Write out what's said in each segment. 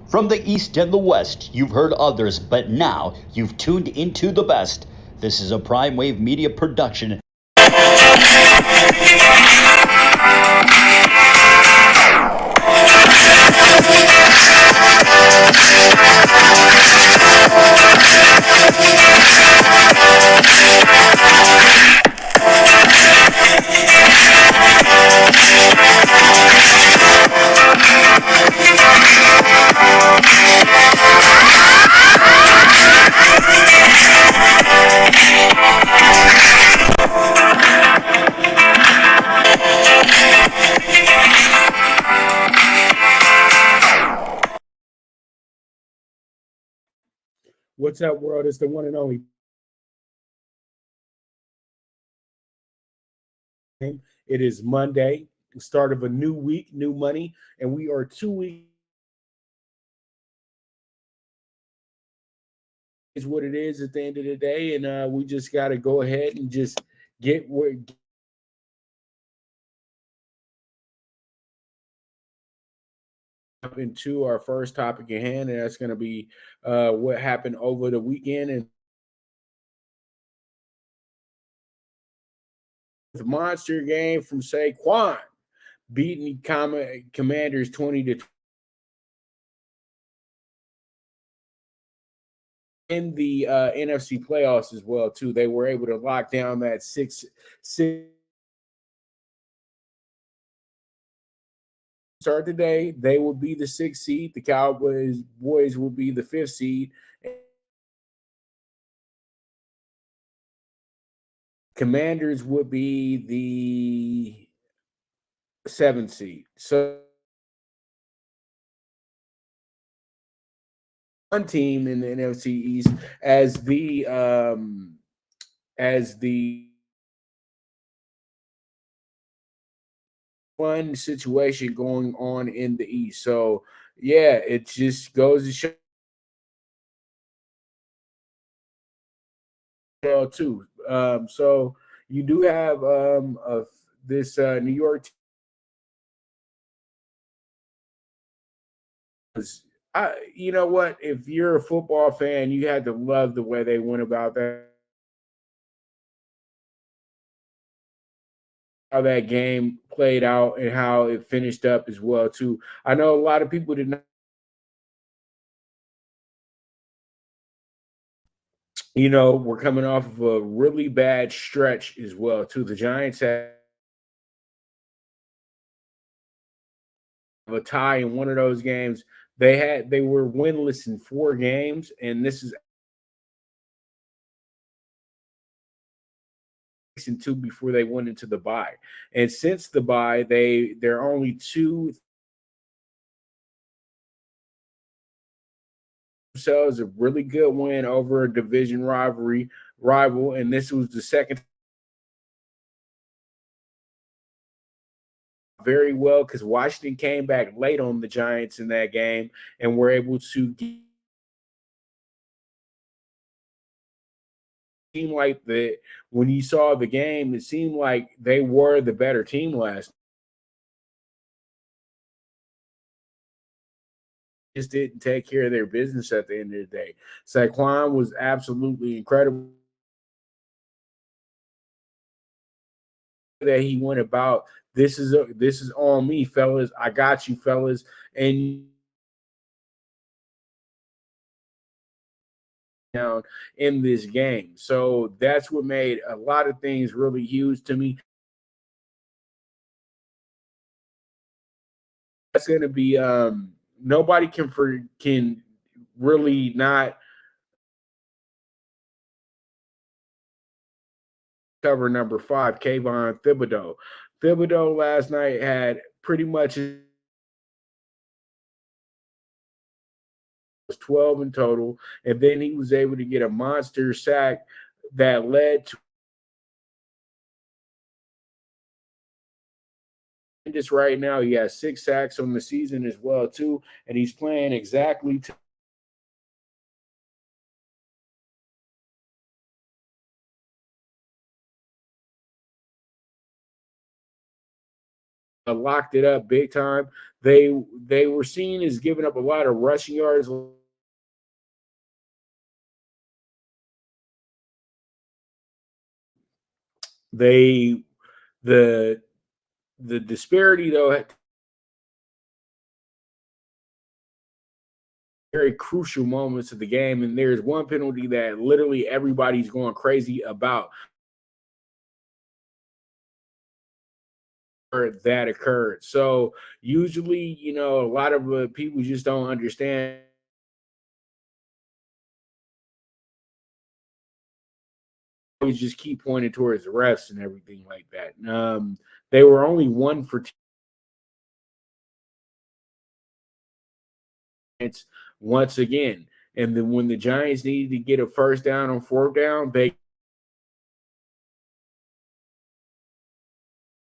From the East and the West, you've heard others, but now you've tuned into the best. This is a Prime Wave Media production. What's up, world? It's the one and only. It is Monday, the start of a new week, new money, and we are 2 weeks. Is what it is at the end of the day, and we just got to go ahead and just get into our first topic at hand, and that's going to be what happened over the weekend and the monster game from Saquon beating Commanders 20-20 in the NFC playoffs as well too. They were able to lock down that six start today. They will be the 6th seed. The Cowboys will be the 5th seed. Commanders would be the 7th seed. So one team in the NFC East as the fun situation going on in the East. So yeah, it just goes to show too. So you do have this New York team. You know what? If you're a football fan, you had to love the way they went about that. How that game played out and how it finished up as well too. I know a lot of people did not. You know, we're coming off of a really bad stretch as well too. The Giants had a tie in one of those games. They were winless in 4 games, and this is and 2 before they went into the bye. And since the bye, they're only 2 themselves a really good win over a division rival, and this was the second very well because Washington came back late on the Giants in that game and were able to seem like that when you saw the game, it seemed like they were the better team last. Just didn't take care of their business at the end of the day. Saquon was absolutely incredible that he went about. This is on me, fellas. I got you, fellas, and down in this game. So that's what made a lot of things really huge to me. That's going to be nobody can really not cover number 5, Kayvon Thibodeau. Thibodeau last night had pretty much 12 in total, and then he was able to get a monster sack that led to just right now. He has 6 sacks on the season as well too, and he's playing exactly to locked it up big time. They were seen as giving up a lot of rushing yards. They the disparity though had very crucial moments of the game, and there's one penalty that literally everybody's going crazy about that occurred. So usually, a lot of people just don't understand. Always just keep pointing towards the refs and everything like that. They were only 1 for 10 once again. And then when the Giants needed to get a first down on fourth down,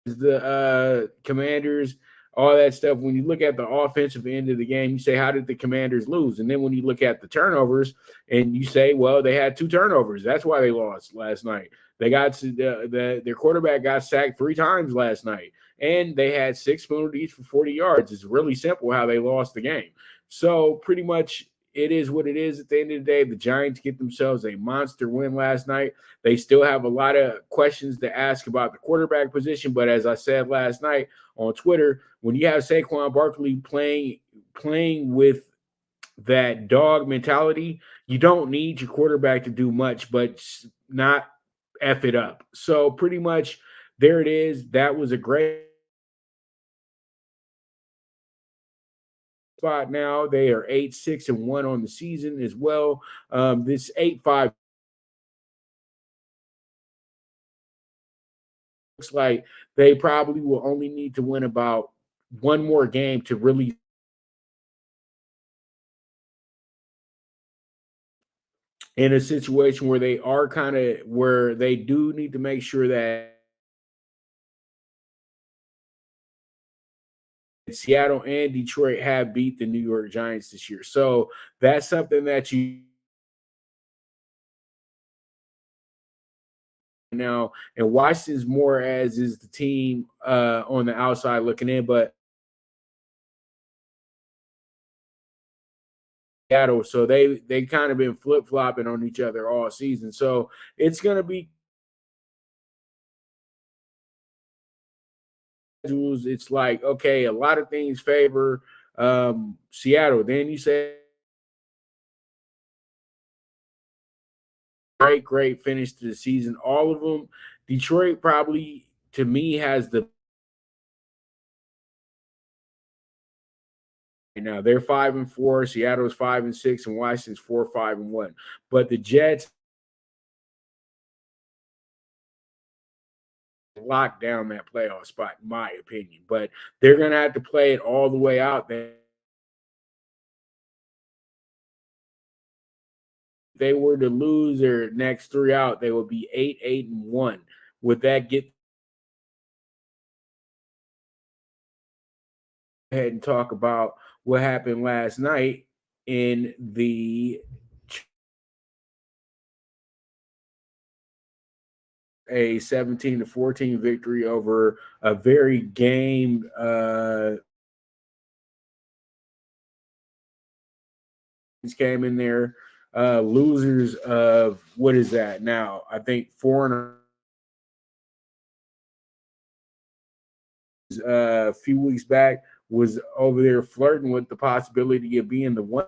the Commanders, all that stuff. When you look at the offensive end of the game, you say, how did the Commanders lose? And then when you look at the turnovers and you say, well, they had 2 turnovers. That's why they lost last night. They got their quarterback got sacked 3 times last night, and they had 6 penalties for 40 yards. It's really simple how they lost the game. So pretty much it is what it is at the end of the day. The Giants get themselves a monster win last night. They still have a lot of questions to ask about the quarterback position, but as I said last night on Twitter, when you have Saquon Barkley playing with that dog mentality, you don't need your quarterback to do much, but not F it up. So pretty much there it is. That was a great spot. Now they are 8-6-1 on the season as well. This 8-5 looks like they probably will only need to win about one more game to really in a situation where they are kind of where they do need to make sure that Seattle and Detroit have beat the New York Giants this year. So that's something that you now, and Washington's more as is the team on the outside looking in, but Seattle, so they kind of been flip flopping on each other all season. So it's going to be it's like okay, a lot of things favor Seattle. Then you say great finish to the season. All of them. Detroit probably to me has the now they're 5-4. Seattle's 5-6, and Washington's 4-5-1. But the Jets lock down that playoff spot, in my opinion. But they're going to have to play it all the way out there. If they were to lose their next 3 out, they would be 8-1. Would that get ahead and talk about what happened last night in the a 17-14 victory over a very game came in there losers of what is that now? I think 4 a few weeks back was over there flirting with the possibility of being the one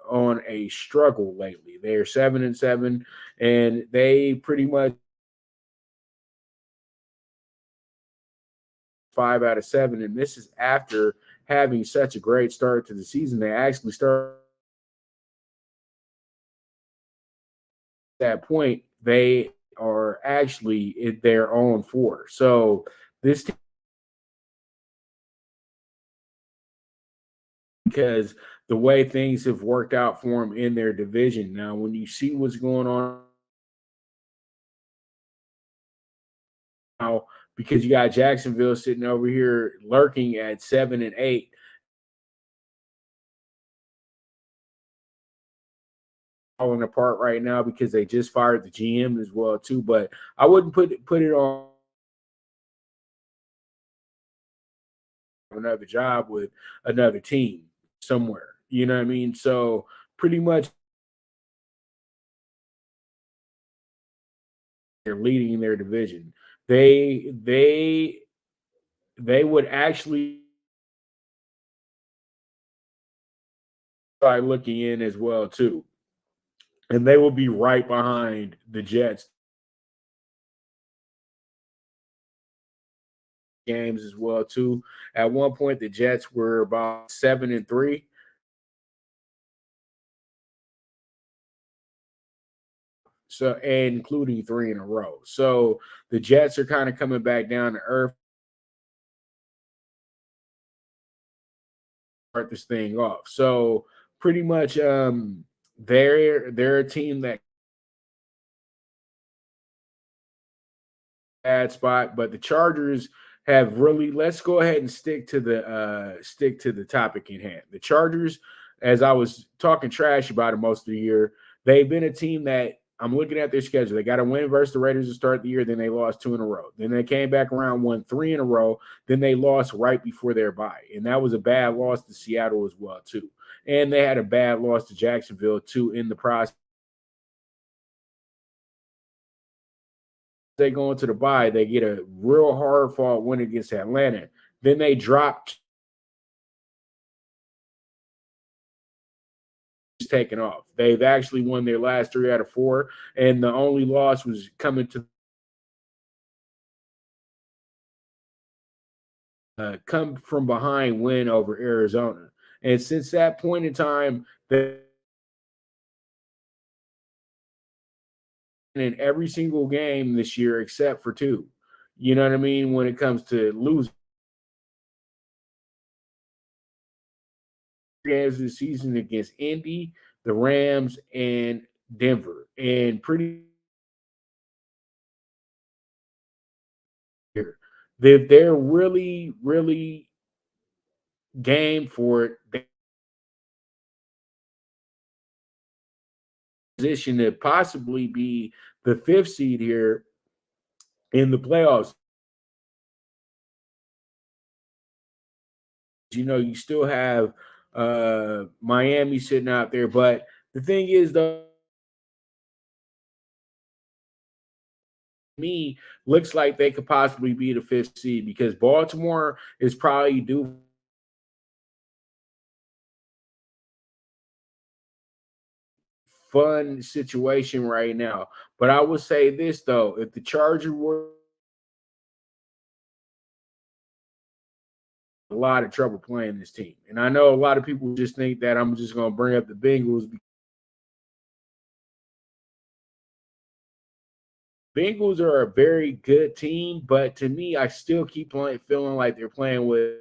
on a struggle lately. They're 7-7, and they pretty much 5 out of 7. And this is after having such a great start to the season. They actually start that point. They are actually in their own 4. So this team, because the way things have worked out for them in their division. Now, when you see what's going on now, because you got Jacksonville sitting over here lurking at 7-8. falling apart right now because they just fired the GM as well too. But I wouldn't put it on another job with another team somewhere. You know what I mean? So pretty much they're leading their division. They would actually start looking in as well too. And they will be right behind the Jets games as well too. At one point, the Jets were about 7-3. So, and including 3 in a row. So the Jets are kind of coming back down to earth. Start this thing off. So pretty much they're a team that bad spot, but the Chargers have really, let's go ahead and stick to the topic in hand. The Chargers, as I was talking trash about it most of the year, they've been a team that I'm looking at their schedule. They got a win versus the Raiders to start the year, then they lost 2 in a row. Then they came back around, won 3 in a row, then they lost right before their bye. And that was a bad loss to Seattle as well, too. And they had a bad loss to Jacksonville, too, in the process. They go into the bye, they get a real hard fought win against Atlanta. Then they dropped, taken off. They've actually won their last 3 out of 4, and the only loss was coming to come from behind win over Arizona. And since that point in time, they in every single game this year except for 2. You know what I mean? When it comes to losing games of the season against Indy, the Rams, and Denver. And pretty here. If they're really, really game for it, they position to possibly be the 5th seed here in the playoffs. You know, you still have Miami sitting out there, but the thing is, though, me looks like they could possibly be the 5th seed because Baltimore is probably due fun situation right now. But I would say this though, if the Chargers were a lot of trouble playing this team. And I know a lot of people just think that I'm just going to bring up the Bengals. Bengals are a very good team, but to me, I still keep feeling like they're playing with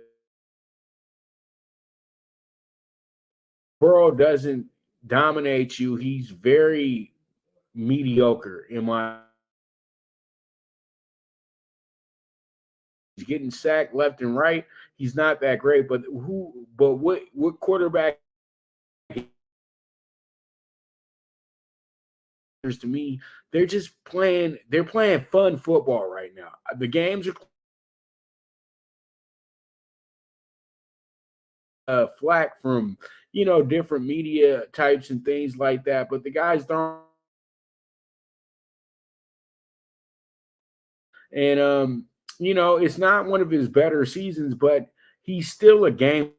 Burrow doesn't dominate you. He's very mediocre in my. He's getting sacked left and right. He's not that great, but what quarterback to me, they're playing fun football right now. The games are flack from different media types and things like that, but the guys don't. And it's not one of his better seasons, but he's still a game.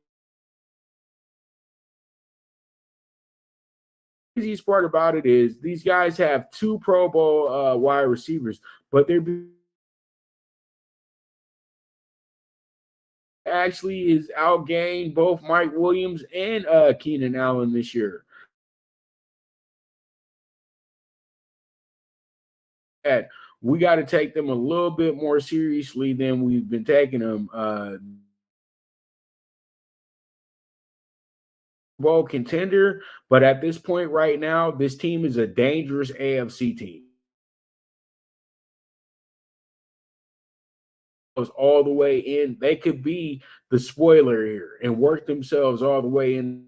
The easiest part about it is these guys have 2 Pro Bowl wide receivers, but they're actually is outgained both Mike Williams and Keenan Allen this year. And we got to take them a little bit more seriously than we've been taking them. Bowl contender, but at this point right now, this team is a dangerous AFC team. All the way in, they could be the spoiler here and work themselves all the way in.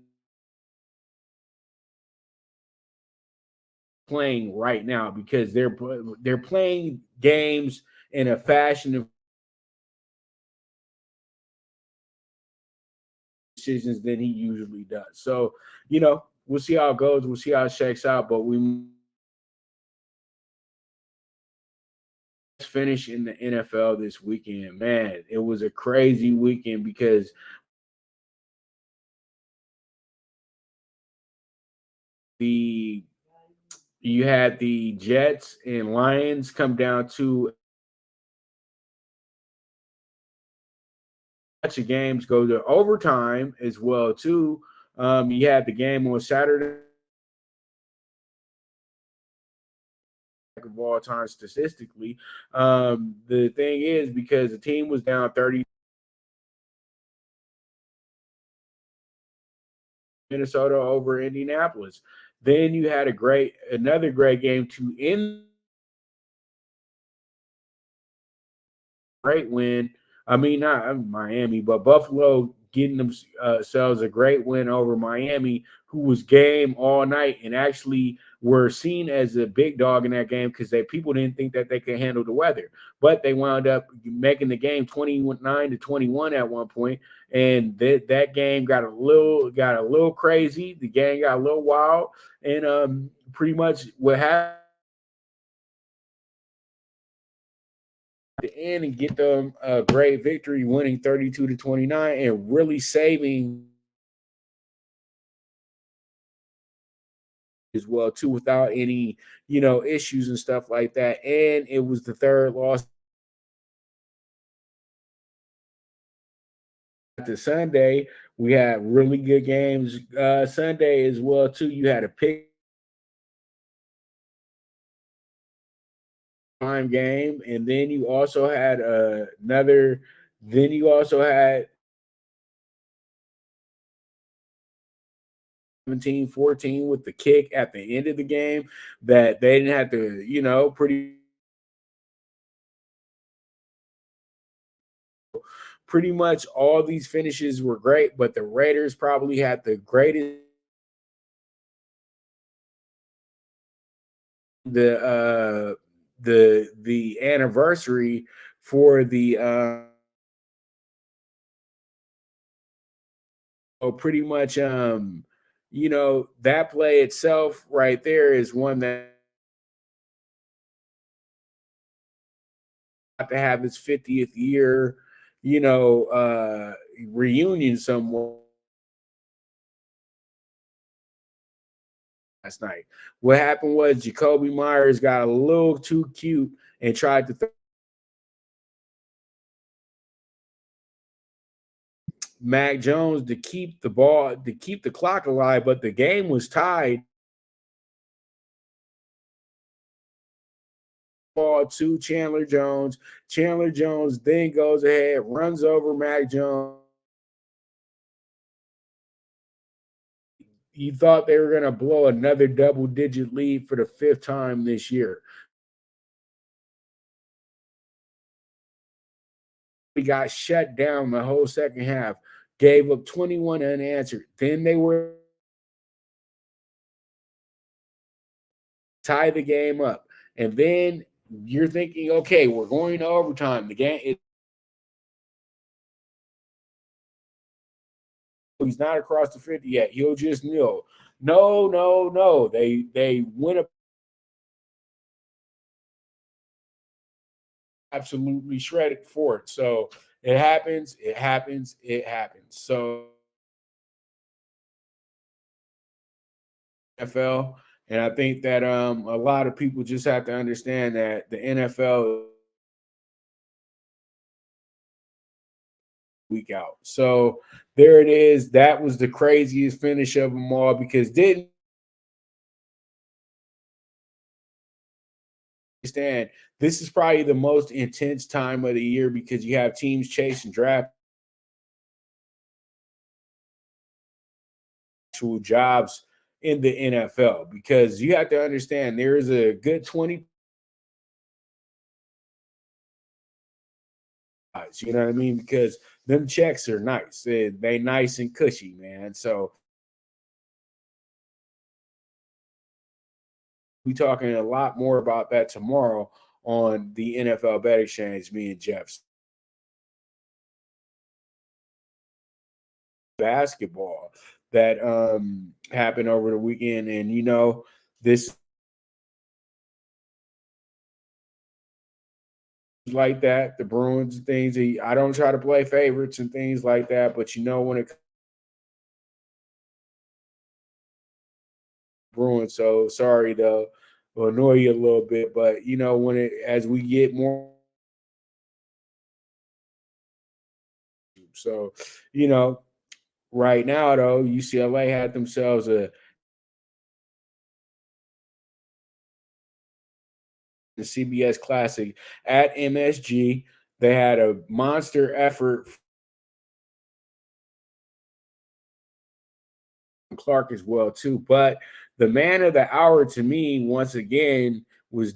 playing right now because they're playing games in a fashion of decisions than he usually does. So, we'll see how it goes. We'll see how it shakes out. But we finish in the NFL this weekend. Man, it was a crazy weekend because you had the Jets and Lions come down to a bunch of games go to overtime as well too. You had the game on Saturday of all time statistically. The thing is because the team was down 30, Minnesota over Indianapolis. Then you had another great game to end. Great win. I mean, not Miami, but Buffalo getting themselves a great win over Miami, who was game all night and actually were seen as a big dog in that game because people didn't think that they could handle the weather. But they wound up making the game 29-21 at one point, and that game got a little crazy. The game got a little wild, and pretty much what happened the end and get them a great victory, winning 32-29 and really saving as well too without any issues and stuff like that. And it was the third loss to Sunday. We had really good games Sunday as well too. You had a pick time game, and then you also had another. Then you also had 17-14 with the kick at the end of the game that they didn't have to, pretty much all these finishes were great, but the Raiders probably had the greatest the anniversary for the pretty much that play itself right there is one that to have his 50th year reunion somewhere last night. What happened was Jacoby Myers got a little too cute and tried to Mac Jones to keep the clock alive, but the game was tied. Ball to Chandler Jones. Chandler Jones then goes ahead, runs over Mac Jones. You thought they were going to blow another double-digit lead for the fifth time this year. We got shut down the whole second half, gave up 21 unanswered. Then they were tie the game up. And then you're thinking, okay, we're going to overtime. The game he's not across the 50 yet. He'll just kneel. No. They went up absolutely shredded for it. So it happens. So NFL, and I think that a lot of people just have to understand that the NFL week out. So there it is. That was the craziest finish of them all because didn't understand this is probably the most intense time of the year because you have teams chasing draft actual jobs in the NFL because you have to understand there is a good 20 you know what I mean? Because them checks are nice. They nice and cushy, man. So We're talking a lot more about that tomorrow on the NFL Bet Exchange, me and Jeff. Basketball that happened over the weekend. And, this like that, the Bruins and things. I don't try to play favorites and things like that, but when it Bruins, so sorry to annoy you a little bit, but as we get more, so right now though, UCLA had themselves the CBS Classic at MSG. They had a monster effort. Clark as well too, but the man of the hour to me once again was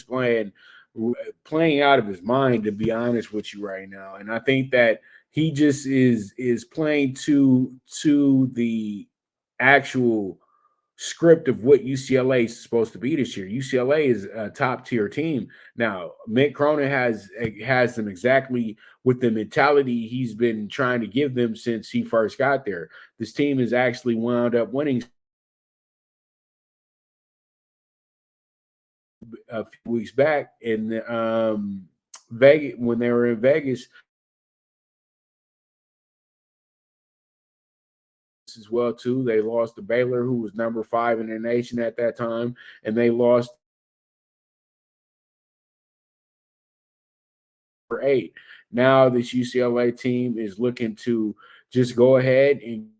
playing out of his mind, to be honest with you right now. And I think that he just is playing to the actual script of what UCLA is supposed to be this year. UCLA is a top tier team. Now, Mick Cronin has them exactly with the mentality he's been trying to give them since he first got there. This team has actually wound up winning a few weeks back in Vegas when they were in Vegas as well too. They lost to Baylor, who was number 5 in the nation at that time, and they lost for 8. Now this UCLA team is looking to just go ahead and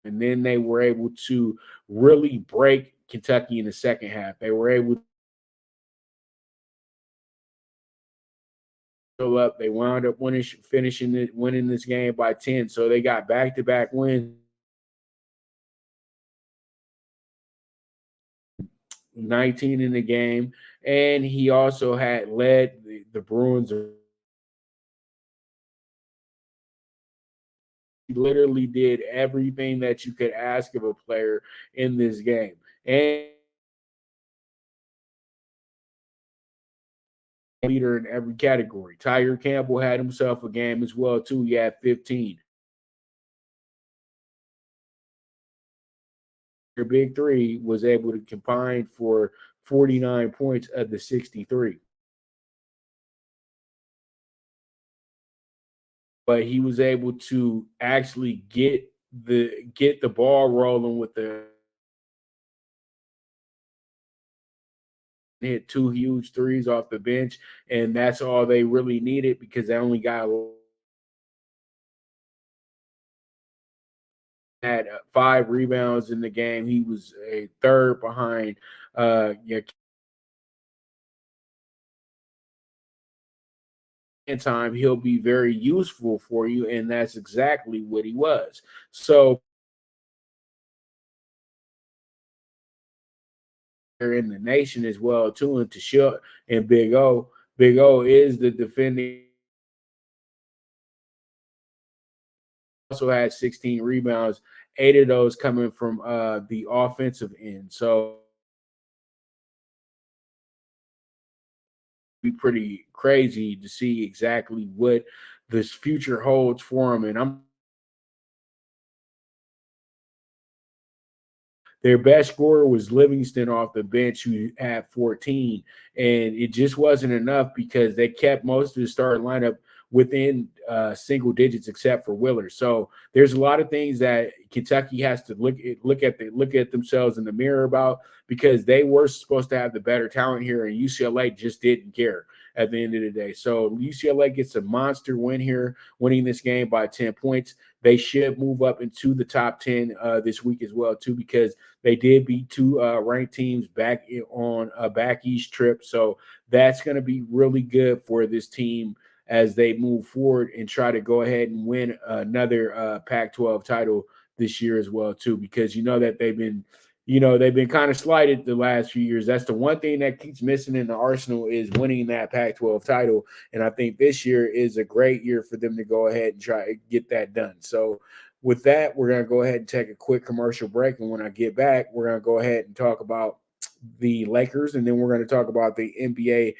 then they were able to really break Kentucky in the second half. They were able to fill up. They wound up winning this game by 10. So they got back-to-back wins. 19 in the game, and he also had led the Bruins. He literally did everything that you could ask of a player in this game. And leader in every category. Tyger Campbell had himself a game as well, too. He had 15. Your big three was able to combine for 49 points of the 63. But he was able to actually get the ball rolling with the hit 2 huge threes off the bench, and that's all they really needed because they only got had 5 rebounds in the game. He was a third behind time. He'll be very useful for you, and that's exactly what he was. So in the nation as well too, and to show and Big O is the defending. Also had 16 rebounds, 8 of those coming from the offensive end. So be pretty crazy to see exactly what this future holds for him. And their best scorer was Livingston off the bench, who had 14, and it just wasn't enough because they kept most of the starting lineup within single digits, except for Willard. So there's a lot of things that Kentucky has to look at themselves in the mirror about, because they were supposed to have the better talent here, and UCLA just didn't care at the end of the day. So UCLA gets a monster win here, winning this game by 10 points. They should move up into the top 10 this week as well too, because they did beat 2 ranked teams back on a back east trip. So that's going to be really good for this team as they move forward and try to go ahead and win another Pac-12 title this year as well too, because that they've been they've been kind of slighted the last few years. That's the one thing that keeps missing in the arsenal is winning that Pac-12 title. And I think this year is a great year for them to go ahead and try to get that done. So with that, we're going to go ahead and take a quick commercial break. And when I get back, we're going to go ahead and talk about the Lakers, and then we're going to talk about the NBA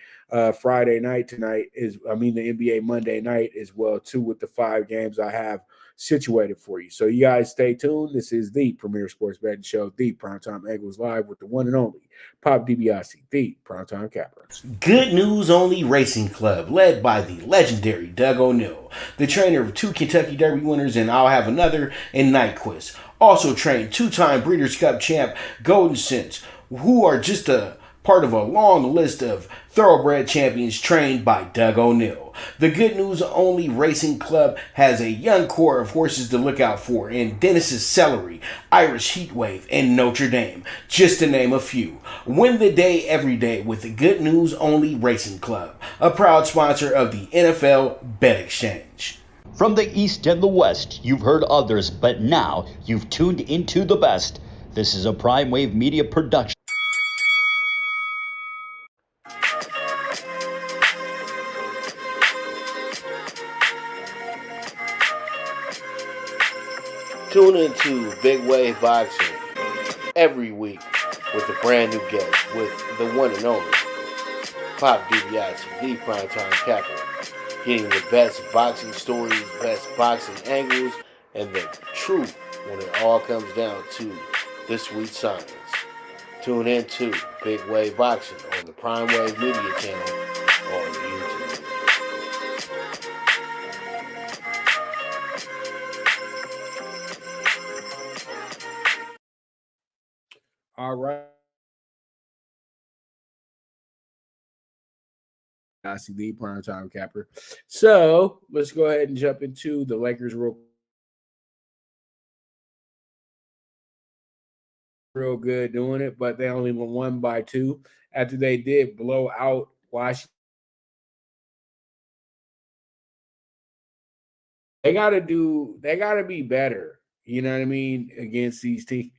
Friday night tonight. The NBA Monday night as well, too, with the 5 games I have situated for you. So you guys stay tuned. This is the premier sports betting show, the PrimeTime Angles, live with the one and only Pop DiBiase, the PrimeTime Capper. Good News Only Racing Club, led by the legendary Doug O'Neill, the trainer of 2 Kentucky Derby winners and I'll Have Another and Nyquist. Also trained 2-time Breeders' Cup champ Golden Sense, who are just a part of a long list of thoroughbred champions trained by Doug O'Neill. The Good News Only Racing Club has a young core of horses to look out for in Dennis's Celery, Irish Heatwave, and Notre Dame, just to name a few. Win the day every day with the Good News Only Racing Club, a proud sponsor of the NFL Bet Exchange. From the East and the West, you've heard others, but now you've tuned into the best. This is a Prime Wave Media production. Tune into Big Wave Boxing every week with a brand new guest with the one and only Pop DiBiase, the PrimeTime Capper, getting the best boxing stories, best boxing angles, and the truth when it all comes down to the sweet science. Tune in to Big Wave Boxing on the Prime Wave Media channel on YouTube. All right. I see the PrimeTime Capper. So let's go ahead and jump into the Lakers real good doing it, but they only won by 2 after they did blow out Washington. They got to be better, you know what I mean, against these teams.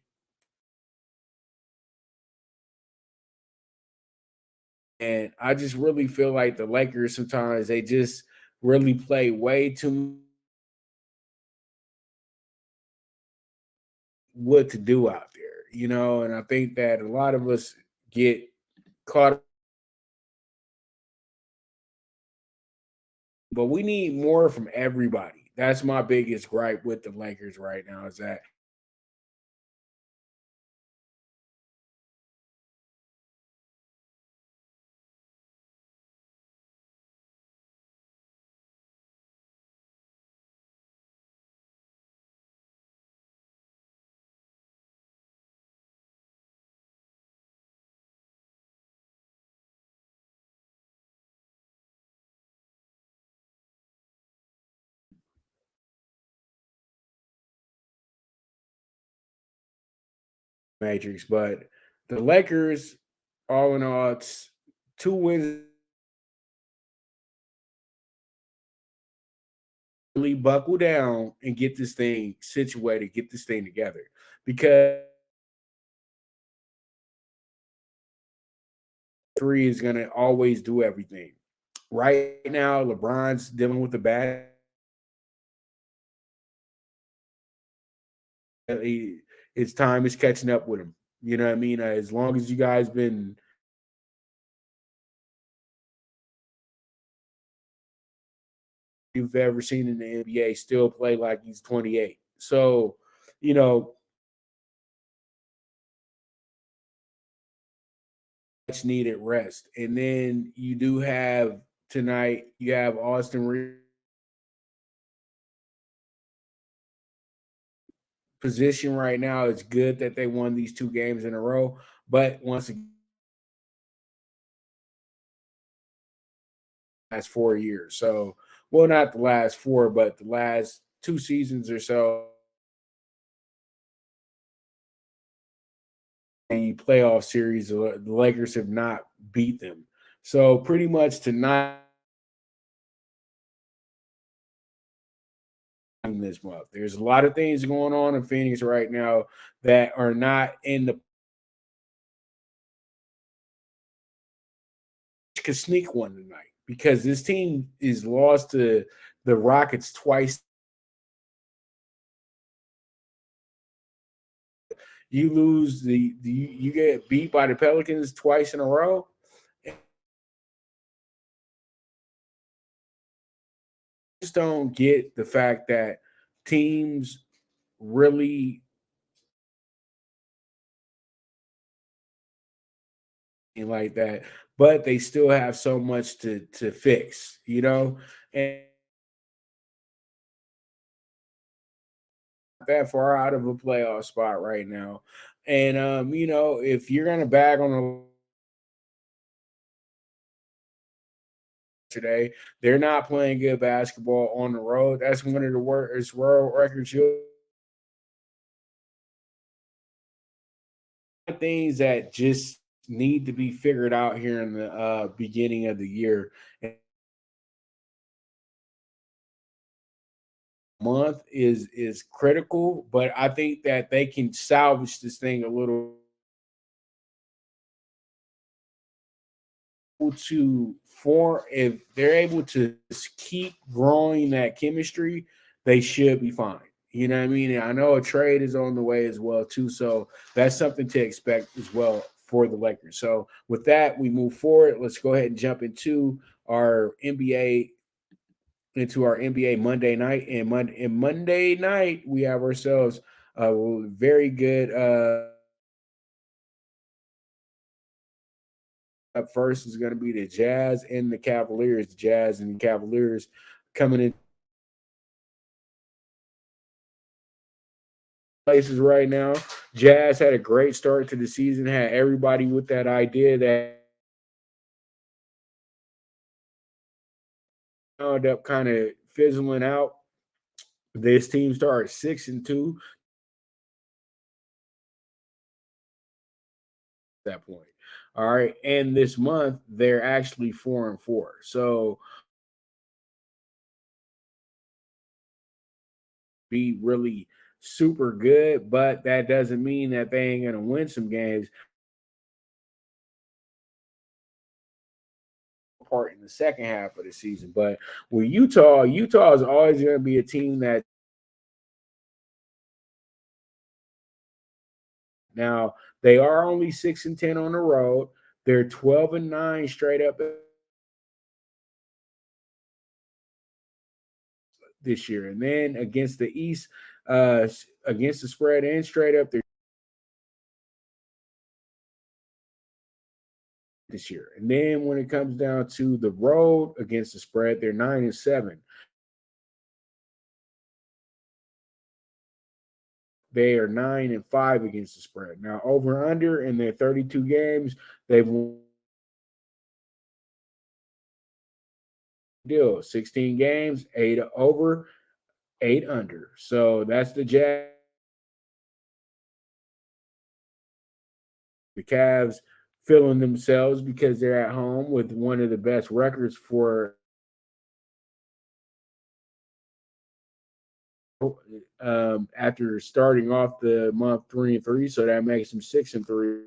And I just really feel like the Lakers sometimes they just really play way too what to do out there, and I think that a lot of us get caught up. But we need more from everybody. That's my biggest gripe with the Lakers right now is that Matrix, but the Lakers, all in all, it's 2 wins. Really buckle down and get this thing situated, get this thing together. Because 3 is going to always do everything. Right now, LeBron's dealing with the bad. His time is catching up with him. You know what I mean? As long as you guys been you've ever seen in the NBA still play like he's 28. So, much needed rest. And then you do have tonight, you have Austin Reeves. Position right now, it's good that they won these 2 games in a row, but once again, last 4 years. So, well, not the last 4, but the last 2 seasons or so. The playoff series, the Lakers have not beat them. So pretty much tonight, this month, there's a lot of things going on in Phoenix right now that are not in the could sneak one tonight because this team is lost to the Rockets twice. You lose you get beat by the Pelicans twice in a row. I just don't get the fact that teams really like that, but they still have so much to fix, and that far out of a playoff spot right now. And if you're gonna bag on a today, they're not playing good basketball on the road. That's one of the worst world records. Things that just need to be figured out here in the beginning of the year. Month is critical, but I think that they can salvage this thing a little to form. If they're able to keep growing that chemistry, they should be fine. You know what I mean? And I know a trade is on the way as well too, so that's something to expect as well for the Lakers. So with that, we move forward. Let's go ahead and jump into our NBA Monday night. And Monday night, we have ourselves a very good up first is going to be the Jazz and the Cavaliers. The Jazz and the Cavaliers coming in places right now. Jazz had a great start to the season, had everybody with that idea that wound up kind of fizzling out. This team started 6-2 at that point. All right. And this month, they're actually 4-4. So be really super good, but that doesn't mean that they ain't going to win some games. Part in the second half of the season. But with Utah is always going to be a team that now they are only 6-10 on the road. They're 12-9 straight up this year. And then against the East, against the spread and straight up, they're this year. And then when it comes down to the road against the spread, they're 9-7. They are 9-5 against the spread. Now, over under in their 32 games, they've won 16 games, 8 over, 8 under. So that's the Jazz. The Cavs feeling themselves because they're at home with one of the best records for after starting off the month 3-3, so that makes them 6-3.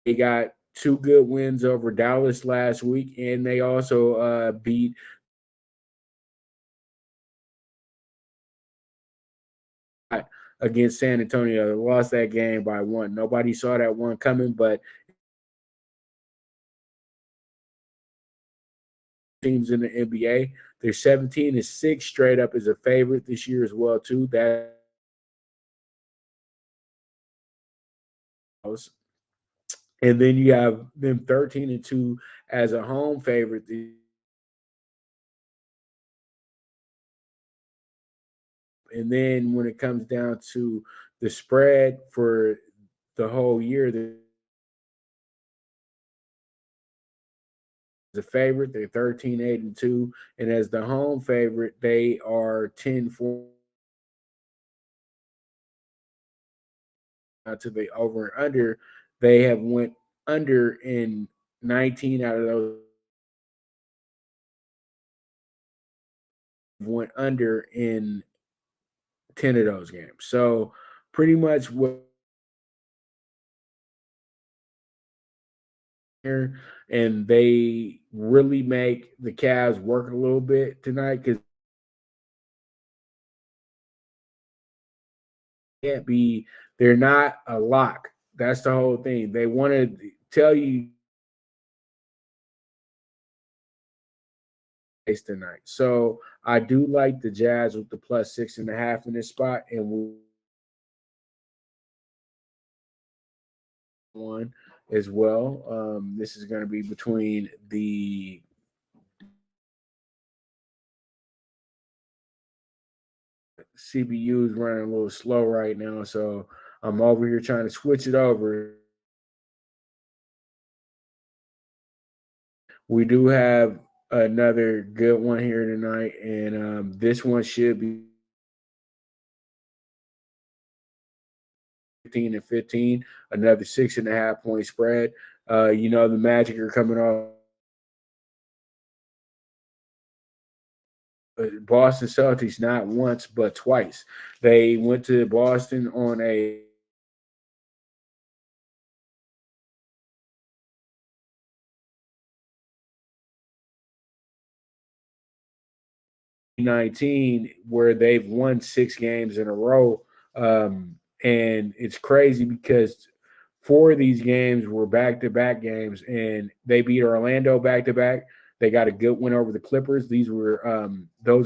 They got 2 good wins over Dallas last week, and they also beat against San Antonio. They lost that game by 1. Nobody saw that one coming, but teams in the NBA, they're 17-6 straight up as a favorite this year as well too. That and then you have them 13-2 as a home favorite. And then when it comes down to the spread for the whole year, the favorite, they're 13-8-2. And as the home favorite, they are 10-4. To the over and under, they have went under in 19 out of those. Went under in 10 of those games. So pretty much what here, and they really make the Cavs work a little bit tonight because can't be. They're not a lock. That's the whole thing. They want to tell you tonight. So I do like the Jazz with the plus 6.5 in this spot, and one as well. This is going to be between the CBU is running a little slow right now, so I'm over here trying to switch it over. We do have another good one here tonight, and this one should be 15, another 6.5 point spread. The Magic are coming off Boston Celtics not once but twice. They went to Boston on a '19 where they've won 6 games in a row. And it's crazy because 4 of these games were back-to-back games, and they beat Orlando back-to-back. They got a good win over the Clippers. Those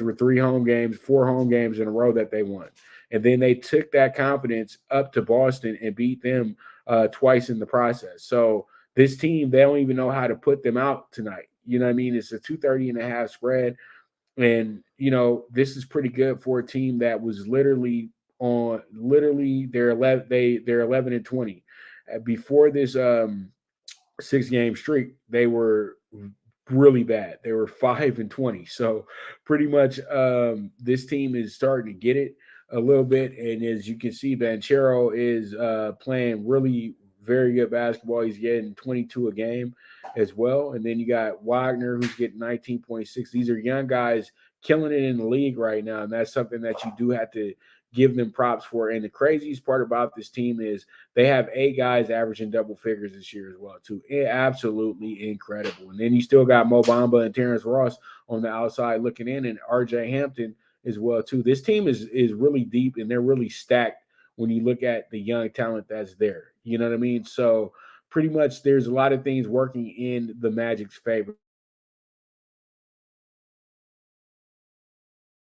were 3 home games, 4 home games in a row that they won. And then they took that confidence up to Boston and beat them twice in the process. So this team, they don't even know how to put them out tonight. You know what I mean? It's a 230.5 spread. And this is pretty good for a team that was literally they're 11-20. Before this 6-game streak, they were really bad. They were 5-20. So pretty much this team is starting to get it a little bit. And as you can see, Banchero is playing really very good basketball. He's getting 22 a game as well. And then you got Wagner, who's getting 19.6. These are young guys killing it in the league right now. And that's something that you do have to give them props for. And the craziest part about this team is they have 8 guys averaging double figures this year as well, too. Absolutely incredible. And then you still got Mo Bamba and Terrence Ross on the outside looking in, and RJ Hampton as well, too. This team is really deep, and they're really stacked when you look at the young talent that's there. You know what I mean? So pretty much there's a lot of things working in the Magic's favor.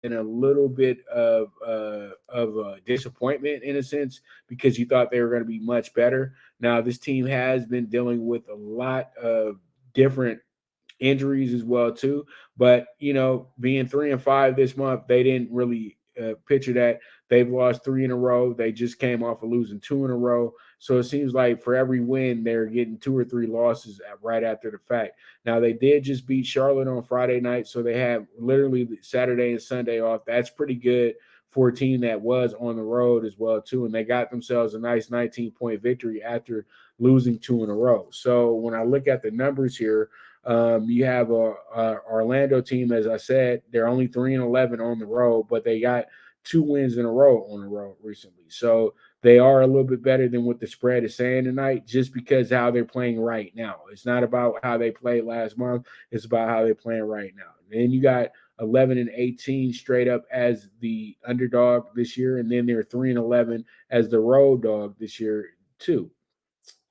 And a little bit of a disappointment in a sense because you thought they were going to be much better. Now this team has been dealing with a lot of different injuries as well too. But being 3-5 this month, they didn't really picture that. They've lost 3 in a row. They just came off of losing 2 in a row. So it seems like for every win, they're getting 2 or 3 losses right after the fact. Now they did just beat Charlotte on Friday night, so they have literally Saturday and Sunday off. That's pretty good for a team that was on the road as well too, and they got themselves a nice 19-point victory after losing 2 in a row. So when I look at the numbers here, you have a Orlando team, as I said, they're only 3-11 on the road, but they got 2 wins in a row on the road recently. So they are a little bit better than what the spread is saying tonight, just because how they're playing right now. It's not about how they played last month. It's about how they're playing right now. And then you got 11-18 straight up as the underdog this year, and then they're 3-11 as the road dog this year too.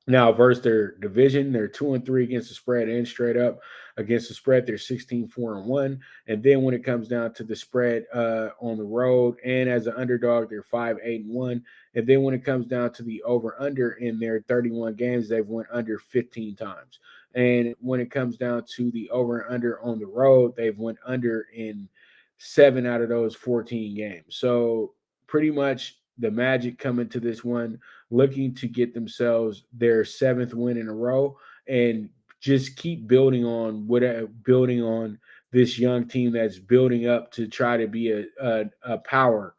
Now, versus their division, they're 2-3 against the spread and straight up against the spread. They're 16-4-1. And then when it comes down to the spread on the road and as an underdog, they're 5-8-1. And then when it comes down to the over/under in their 31 games, they've went under 15 times. And when it comes down to the over and under on the road, they've went under in 7 out of those 14 games. So pretty much the Magic coming to this one looking to get themselves their 7th win in a row and just keep building on this young team that's building up to try to be a power,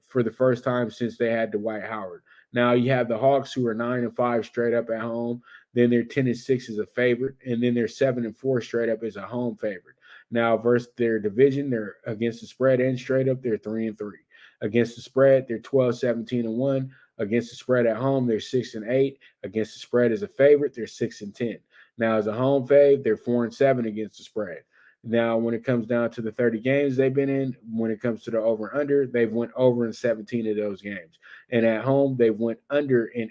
for the first time since they had Dwight Howard. Now you have the Hawks, who are 9-5 straight up at home. Then they're 10-6 as a favorite, and then they're 7-4 straight up as a home favorite. Now versus their division, they're against the spread and straight up, they're 3-3. Against the spread, they're 12-17-1. Against the spread at home, they're 6-8. Against the spread as a favorite, they're 6-10. Now, as a home fave, they're 4-7 against the spread. Now, when it comes down to the 30 games they've been in, when it comes to the over under, they've went over in 17 of those games. And at home, they've went under in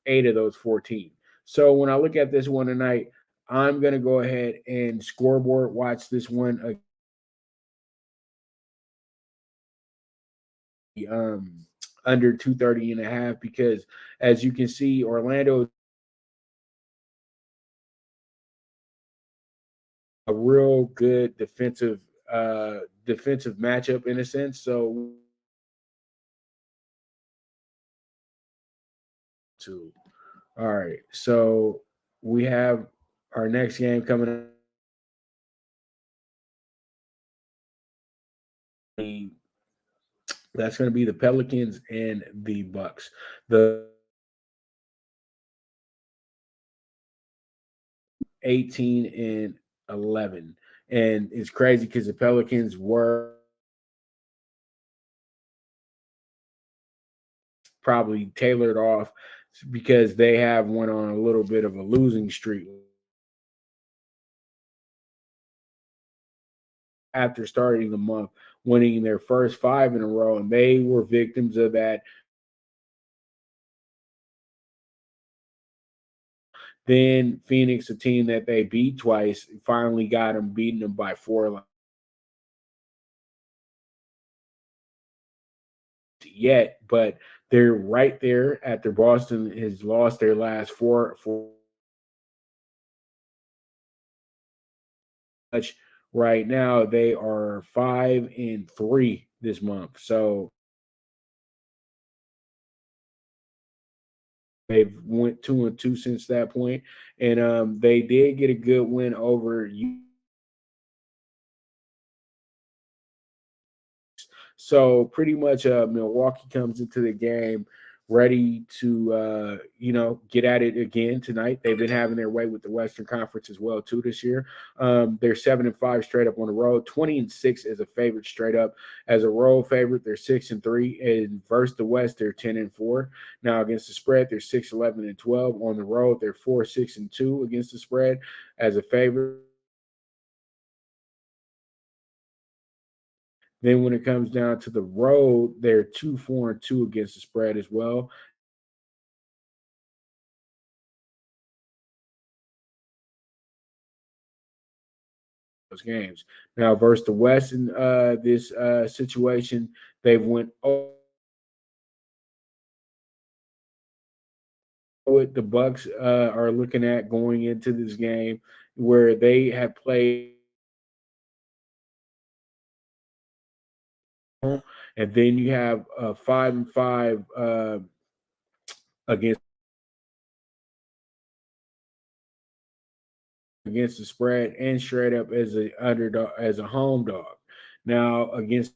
8 of those 14. So when I look at this one tonight, I'm going to go ahead and scoreboard watch this one under 230.5, because as you can see, Orlando, a real good defensive matchup in a sense. So all right. So we have our next game coming up. That's going to be the Pelicans and the Bucks. The 18-11. And it's crazy because the Pelicans were probably tailored off because they have went on a little bit of a losing streak after starting the month, winning their first 5 in a row, and they were victims of that. Then Phoenix, a team that they beat twice, finally got them, beating them by 4 yet, but they're right there at their Boston has lost their last four much. Right now they are 5-3 this month. So they've went 2-2 since that point. And they did get a good win over you. So pretty much Milwaukee comes into the game ready to get at it again tonight. They've been having their way with the Western Conference as well too this year. They're 7-5 straight up on the road, 20-6 as a favorite straight up. As a road favorite, they're 6-3, and versus the West, they're 10-4. Now against the spread, they're 6-11-12. On the road, they're 4-6-2 against the spread as a favorite. Then when it comes down to the road, they're 2-4-2 against the spread as well. Those games. Now versus the West in this situation, they've went what the Bucks are looking at going into this game, where they have played, and then you have 5-5 against the spread and straight up as a underdog, as a home dog. Now against,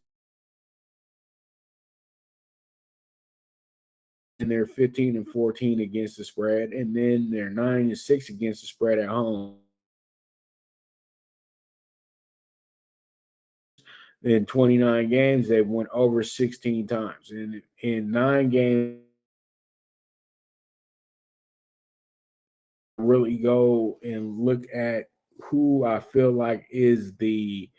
and they're 15-14 against the spread, and then they're 9-6 against the spread at home. In 29 games, they've won over 16 times. And in 9 games, really go and look at who I feel like is the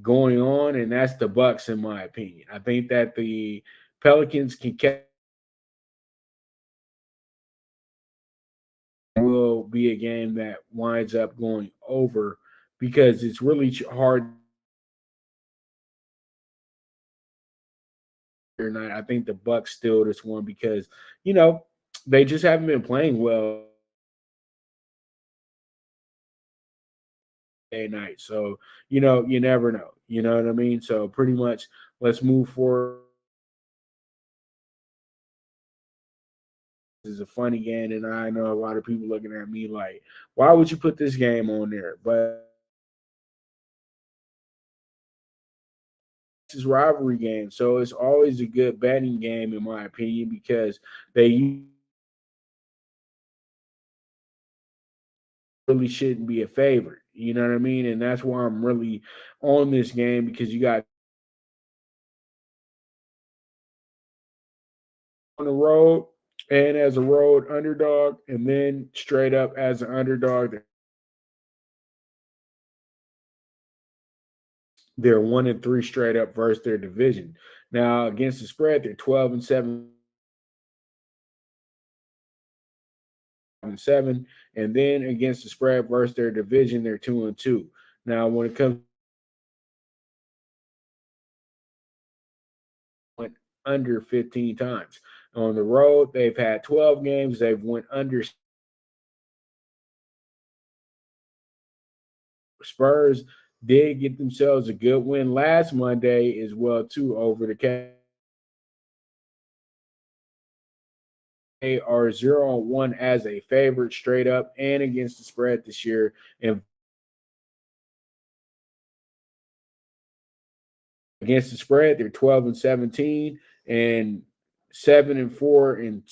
going on, and that's the Bucks, in my opinion. I think that the Pelicans will be a game that winds up going over because it's really hard. Night, I think the Bucks steal this one because they just haven't been playing well at night. So you never know. You know what I mean? So pretty much, let's move forward. This is a funny game, and I know a lot of people looking at me like, "Why would you put this game on there?" But this is rivalry game, so it's always a good betting game, in my opinion, because they really shouldn't be a favorite. You know what I mean? And that's why I'm really on this game, because you got on the road, and as a road underdog, and then straight up as an underdog. They're 1-3 straight up versus their division. Now against the spread, they're 12-7. And 7, and then against the spread versus their division, they're 2-2. Now, when it comes went under 15 times on the road, they've had 12 games. They've went under. Spurs did get themselves a good win last Monday as well too over the Cavs. They are 0-1 as a favorite straight up and against the spread this year. And against the spread, they're 12-17 and 7-4 and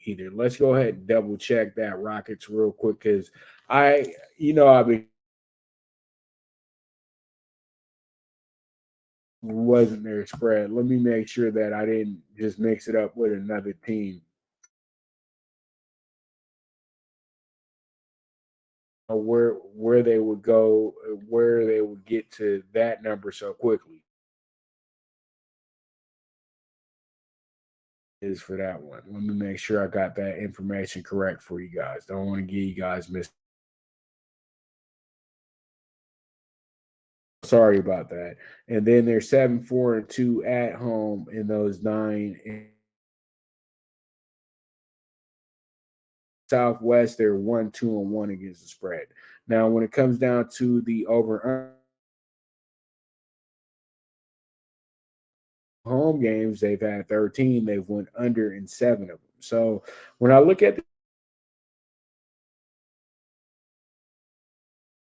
either. Let's go ahead and double check that Rockets real quick because I've been wasn't their spread. Let me make sure that I didn't just mix it up with another team. Where they would go, where they would get to that number so quickly is for that one. Let me make sure I got that information correct for you guys. Don't want to give you guys Sorry about that. And then they're 7-4-2 at home in those 9. Southwest, they're 1-2-1 against the spread. Now, when it comes down to the over home games, they've had 13. They've went under in 7 of them. So when I look at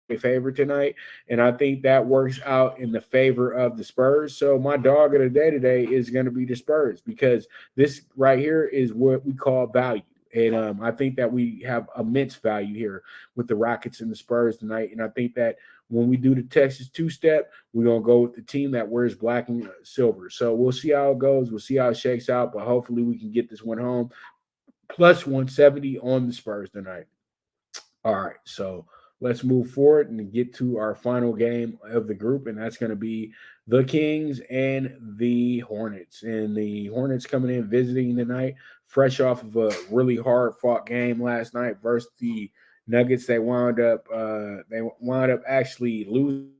the favor tonight, and I think that works out in the favor of the Spurs. So my dog of the day today is going to be the Spurs because this right here is what we call value. And I think that we have immense value here with the Rockets and the Spurs tonight. And I think that when we do the Texas two-step, we're going to go with the team that wears black and silver. So we'll see how it goes. We'll see how it shakes out. But hopefully we can get this one home. Plus 170 on the Spurs tonight. All right, so let's move forward and get to our final game of the group, and that's going to be the Kings and the Hornets. And the Hornets coming in visiting tonight, fresh off of a really hard-fought game last night versus the Nuggets. They wound up actually losing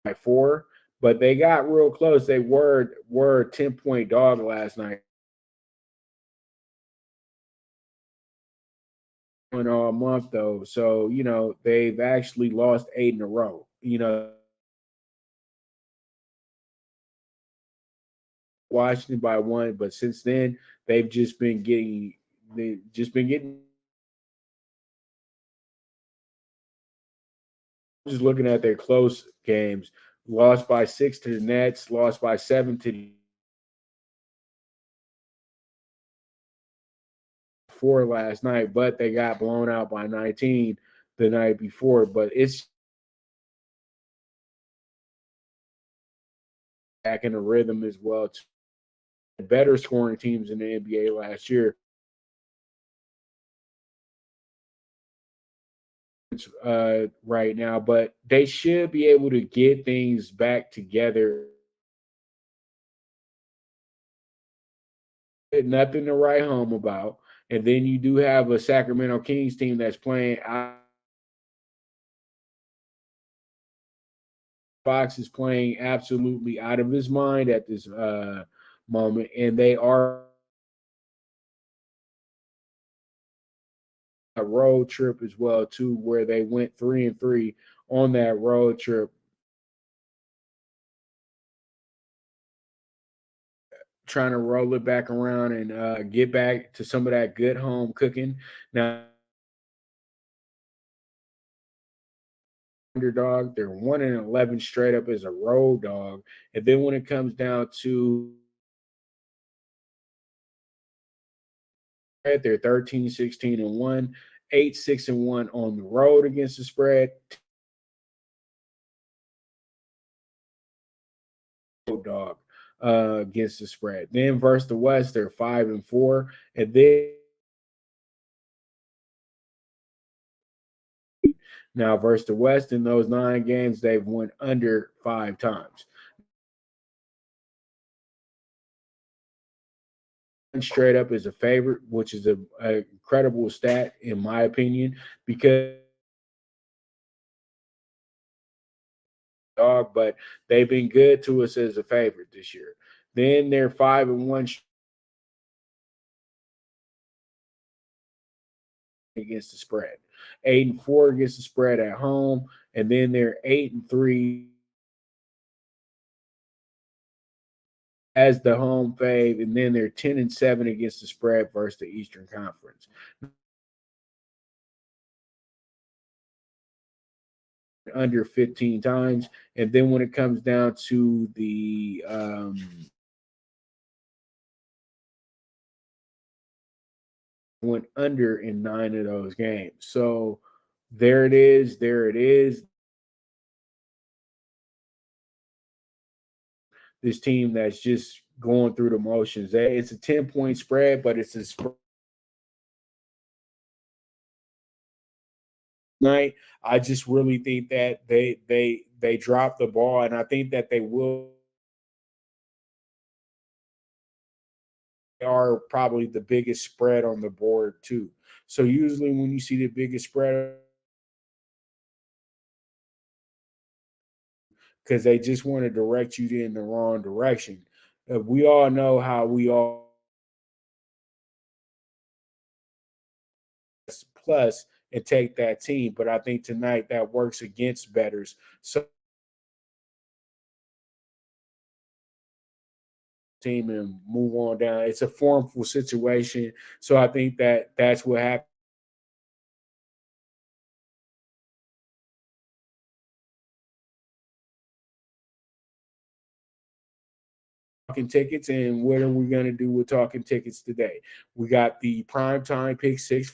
by 4, but they got real close. They were a 10-point dog last night. All month though, so they've actually lost 8 in a row. Washington by 1, but since then they've just been getting just looking at their close games. Lost by 6 to the Nets, lost by 7 to the 4 last night, but they got blown out by 19 the night before. But it's back in the rhythm as well. Better scoring teams in the NBA last year. Right now, but they should be able to get things back together. Nothing to write home about. And then you do have a Sacramento Kings team that's playing out. Fox is playing absolutely out of his mind at this moment, and they are a road trip as well too, where they went 3-3 on that road trip, trying to roll it back around and get back to some of that good home cooking. Now, underdog, they're 1-11 straight up as a road dog, and then when it comes down to they're 13-16-1, 8-6-1 on the road against the spread. dog against the spread. Then versus the West, they're 5-4, and then now versus the West in those 9 games, they've won under 5 times. Straight up is a favorite, which is a incredible stat in my opinion, because dog, but they've been good to us as a favorite this year. Then they're 5-1 against the spread, 8-4 against the spread at home, and then they're 8-3 as the home fave, and then they're 10-7 against the spread versus the Eastern Conference. Under 15 times, and then when it comes down to the went under in 9 of those games. So there it is. This team that's just going through the motions. It's a 10-point spread, but it's a spread. Night, I just really think that they dropped the ball, and I think that they will. Are probably the biggest spread on the board too. So usually when you see the biggest spread, because they just want to direct you in the wrong direction. We all know how we all plus and take that team, but I think tonight that works against bettors. So team and move on down. It's a formful situation. So I think that that's what happened. Talking tickets, and what are we going to do with talking tickets today? We got the PrimeTime PK6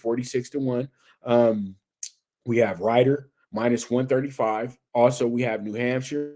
46-1. We have Ryder minus 135. Also, we have New Hampshire.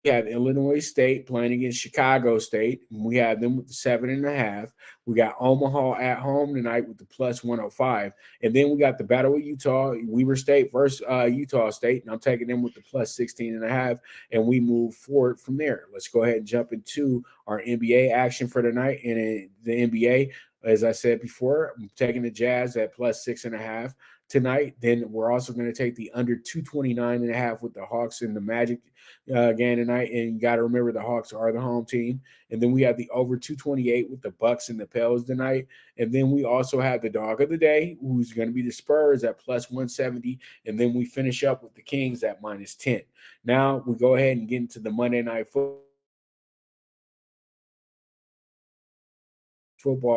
We have Illinois State playing against Chicago State. We have them with the 7.5. We got Omaha at home tonight with the plus 105. And then we got the Battle of Utah, Weber State versus Utah State. And I'm taking them with the plus 16.5. And we move forward from there. Let's go ahead and jump into our NBA action for tonight. And in the NBA, as I said before, I'm taking the Jazz at plus 6.5 tonight. Then we're also going to take the under 229.5 with the Hawks and the Magic game tonight. And you got to remember the Hawks are the home team. And then we have the over 228 with the Bucks and the Pels tonight. And then we also have the dog of the day, who's going to be the Spurs at plus 170. And then we finish up with the Kings at minus 10. Now we go ahead and get into the Monday Night Football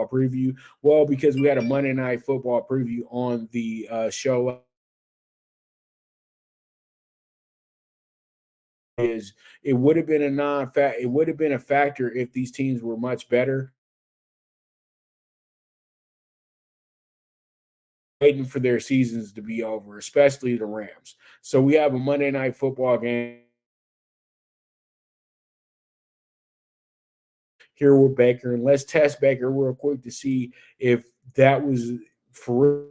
preview. Well, because we had a Monday Night Football preview on the show. Is it would have been a factor if these teams were much better, waiting for their seasons to be over, especially the Rams. So we have a Monday Night Football game here with Baker, and let's test Baker real quick to see if that was for real.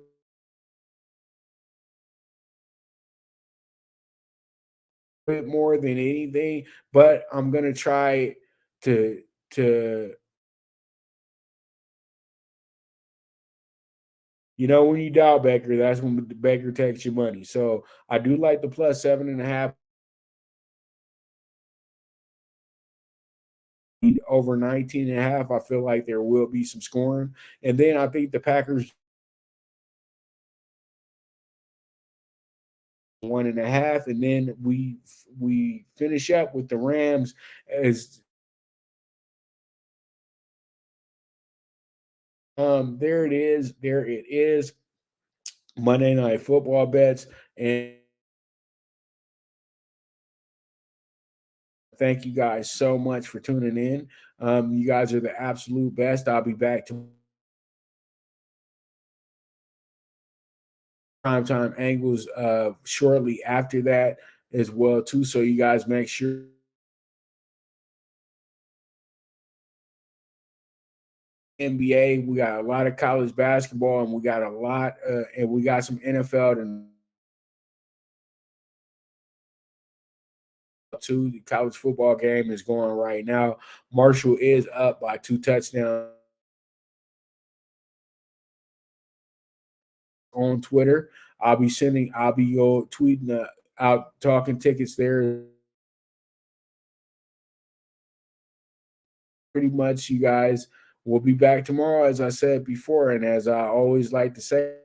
Bit more than anything, but I'm gonna try to when you dial Baker, that's when Baker takes your money. So I do like the plus 7.5 over 19.5. I feel like there will be some scoring, and then I think the Packers 1.5, and then we finish up with the Rams as there it is, Monday Night Football bets, and thank you guys so much for tuning in. You guys are the absolute best. I'll be back to PrimeTime Angles shortly after that. as well too. So you guys make sure NBA, we got a lot of college basketball, and we got a lot, and we got some NFL and too. The college football game is going right now. Marshall is up by 2 touchdowns on Twitter. I'll be tweeting out Talkin Tickets there. Pretty much, you guys will be back tomorrow, as I said before, and as I always like to say,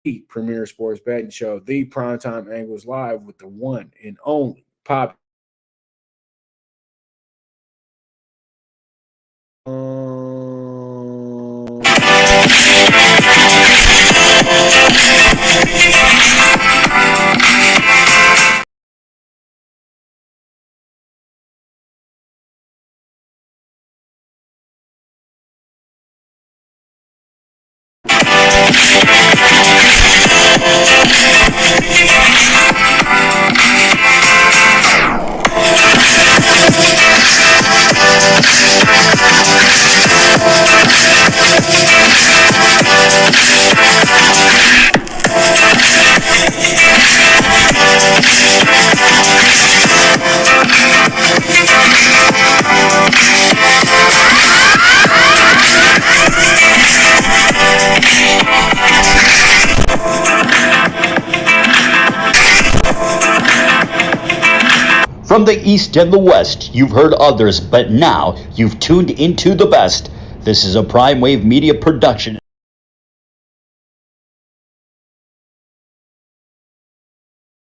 the premier sports betting show, the Primetime Angles, live with the one and only Pop. From the East and the West, you've heard others, but now you've tuned into the best. This is a Prime Wave Media production.